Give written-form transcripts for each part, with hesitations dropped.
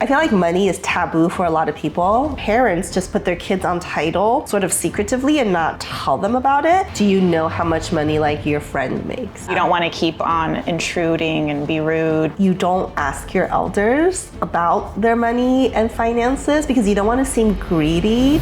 I feel like money is taboo for a lot of people. Parents just put their kids on title sort of secretively and not tell them about it. Do you know how much money like your friend makes? You don't want to keep on intruding and be rude. You don't ask your elders about their money and finances because you don't want to seem greedy.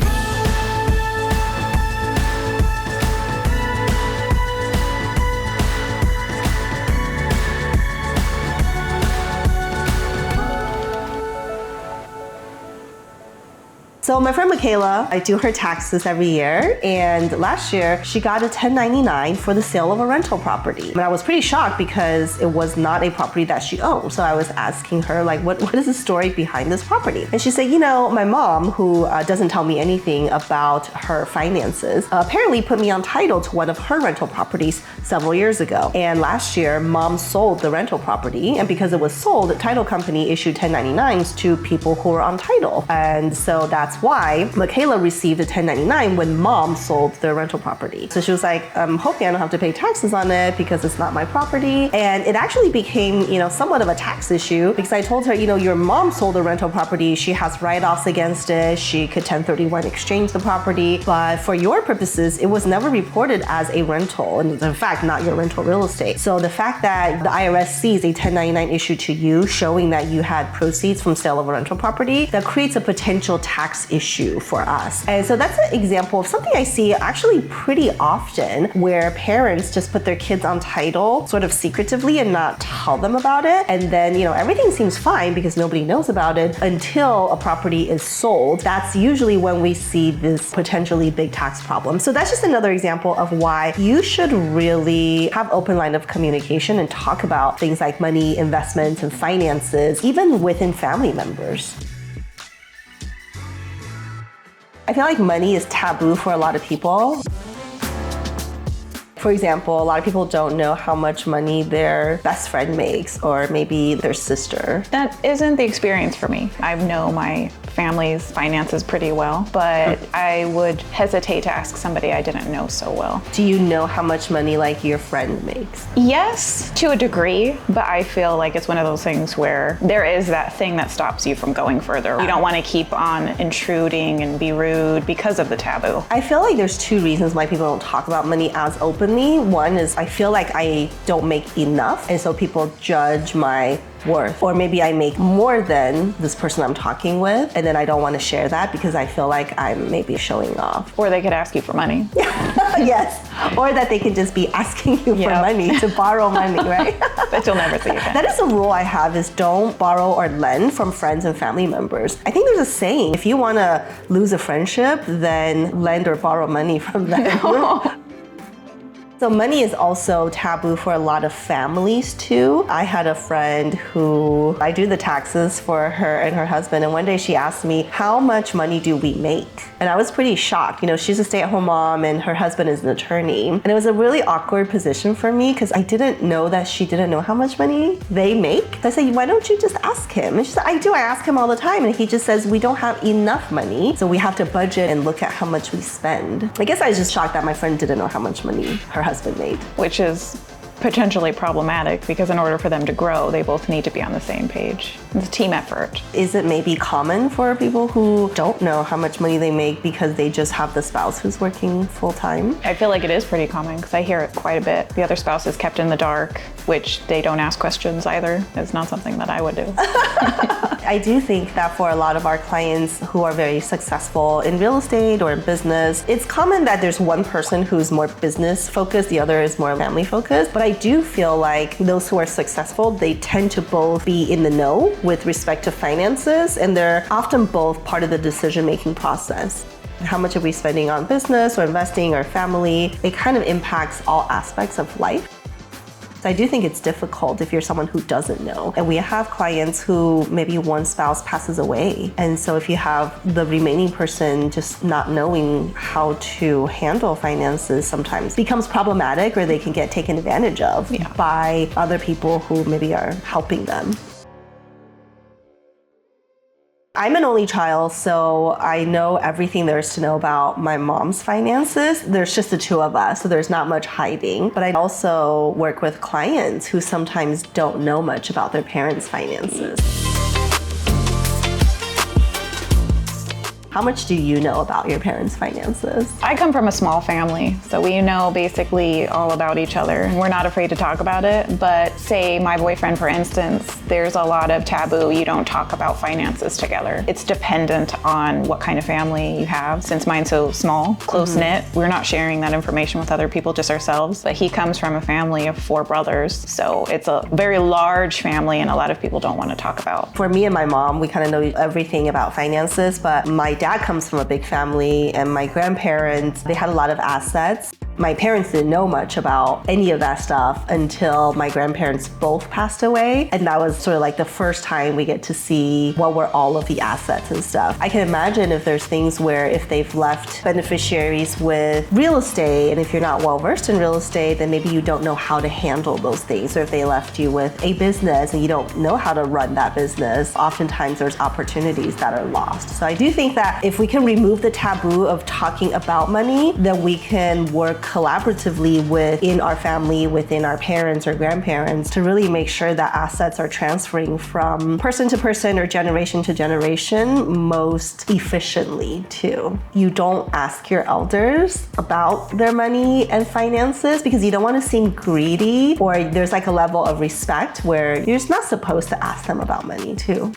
So my friend Michaela, I do her taxes every year, and last year she got a 1099 for the sale of a rental property. And I was pretty shocked because it was not a property that she owned. So I was asking her, like, what is the story behind this property? And she said, you know, my mom, who doesn't tell me anything about her finances, apparently put me on title to one of her rental properties several years ago. And last year, mom sold the rental property, and because it was sold, the title company issued 1099s to people who were on title. And so that's why Michaela received a 1099 when mom sold the rental property. So she was like, I'm hoping I don't have to pay taxes on it because it's not my property. And it actually became, somewhat of a tax issue because I told her, your mom sold a rental property. She has write-offs against it. She could 1031 exchange the property. But for your purposes, it was never reported as a rental. And in fact, not your rental real estate. So the fact that the IRS sees a 1099 issued to you showing that you had proceeds from sale of a rental property, that creates a potential tax issue for us. And so that's an example of something I see actually pretty often where parents just put their kids on title sort of secretively and not tell them about it. And then, everything seems fine because nobody knows about it until a property is sold. That's usually when we see this potentially big tax problem. So that's just another example of why you should really have open line of communication and talk about things like money, investments, and finances, even within family members. I feel like money is taboo for a lot of people. For example, a lot of people don't know how much money their best friend makes or maybe their sister. That isn't the experience for me. I know my family's finances pretty well, but I would hesitate to ask somebody I didn't know so well. Do you know how much money like your friend makes? Yes, to a degree, but I feel like it's one of those things where there is that thing that stops you from going further. You don't want to keep on intruding and be rude because of the taboo. I feel like there's two reasons why people don't talk about money as openly. One is I feel like I don't make enough, and so people judge my worth. Or maybe I make more than this person I'm talking with, and then I don't want to share that because I feel like I'm maybe showing off. Or they could ask you for money. Yes. Or that they could just be asking you for money, to borrow money, right? That you'll never see again. That is a rule I have, is don't borrow or lend from friends and family members. I think there's a saying, if you want to lose a friendship, then lend or borrow money from them. So money is also taboo for a lot of families too. I had a friend who I do the taxes for her and her husband, and one day she asked me, how much money do we make? And I was pretty shocked. She's a stay-at-home mom and her husband is an attorney. And it was a really awkward position for me because I didn't know that she didn't know how much money they make. So I said, why don't you just ask him? And she said, I do. I ask him all the time. And he just says, we don't have enough money, so we have to budget and look at how much we spend. I guess I was just shocked that my friend didn't know how much money her husband made. Which is potentially problematic because in order for them to grow, they both need to be on the same page. It's a team effort. Is it maybe common for people who don't know how much money they make because they just have the spouse who's working full time? I feel like it is pretty common because I hear it quite a bit. The other spouse is kept in the dark, which they don't ask questions either. It's not something that I would do. I do think that for a lot of our clients who are very successful in real estate or in business, it's common that there's one person who's more business focused, the other is more family focused. But I do feel like those who are successful, they tend to both be in the know with respect to finances, and they're often both part of the decision-making process. How much are we spending on business or investing or family? It kind of impacts all aspects of life. So I do think it's difficult if you're someone who doesn't know. And we have clients who maybe one spouse passes away. And so if you have the remaining person just not knowing how to handle finances, sometimes becomes problematic, or they can get taken advantage of by other people who maybe are helping them. I'm an only child, so I know everything there is to know about my mom's finances. There's just the two of us, so there's not much hiding. But I also work with clients who sometimes don't know much about their parents' finances. How much do you know about your parents' finances? I come from a small family, so we know basically all about each other. We're not afraid to talk about it, but say my boyfriend, for instance, there's a lot of taboo. You don't talk about finances together. It's dependent on what kind of family you have. Since mine's so small, close-knit, we're not sharing that information with other people, just ourselves. But he comes from a family of 4 brothers, so it's a very large family and a lot of people don't want to talk about. For me and my mom, we kind of know everything about finances, but my dad comes from a big family and my grandparents, they had a lot of assets. My parents didn't know much about any of that stuff until my grandparents both passed away. And that was sort of like the first time we get to see what were all of the assets and stuff. I can imagine if there's things where if they've left beneficiaries with real estate, and if you're not well versed in real estate, then maybe you don't know how to handle those things. Or if they left you with a business and you don't know how to run that business, oftentimes there's opportunities that are lost. So I do think that if we can remove the taboo of talking about money, then we can work collaboratively within our family, within our parents or grandparents to really make sure that assets are transferring from person to person or generation to generation most efficiently too. You don't ask your elders about their money and finances because you don't want to seem greedy, or there's like a level of respect where you're just not supposed to ask them about money too.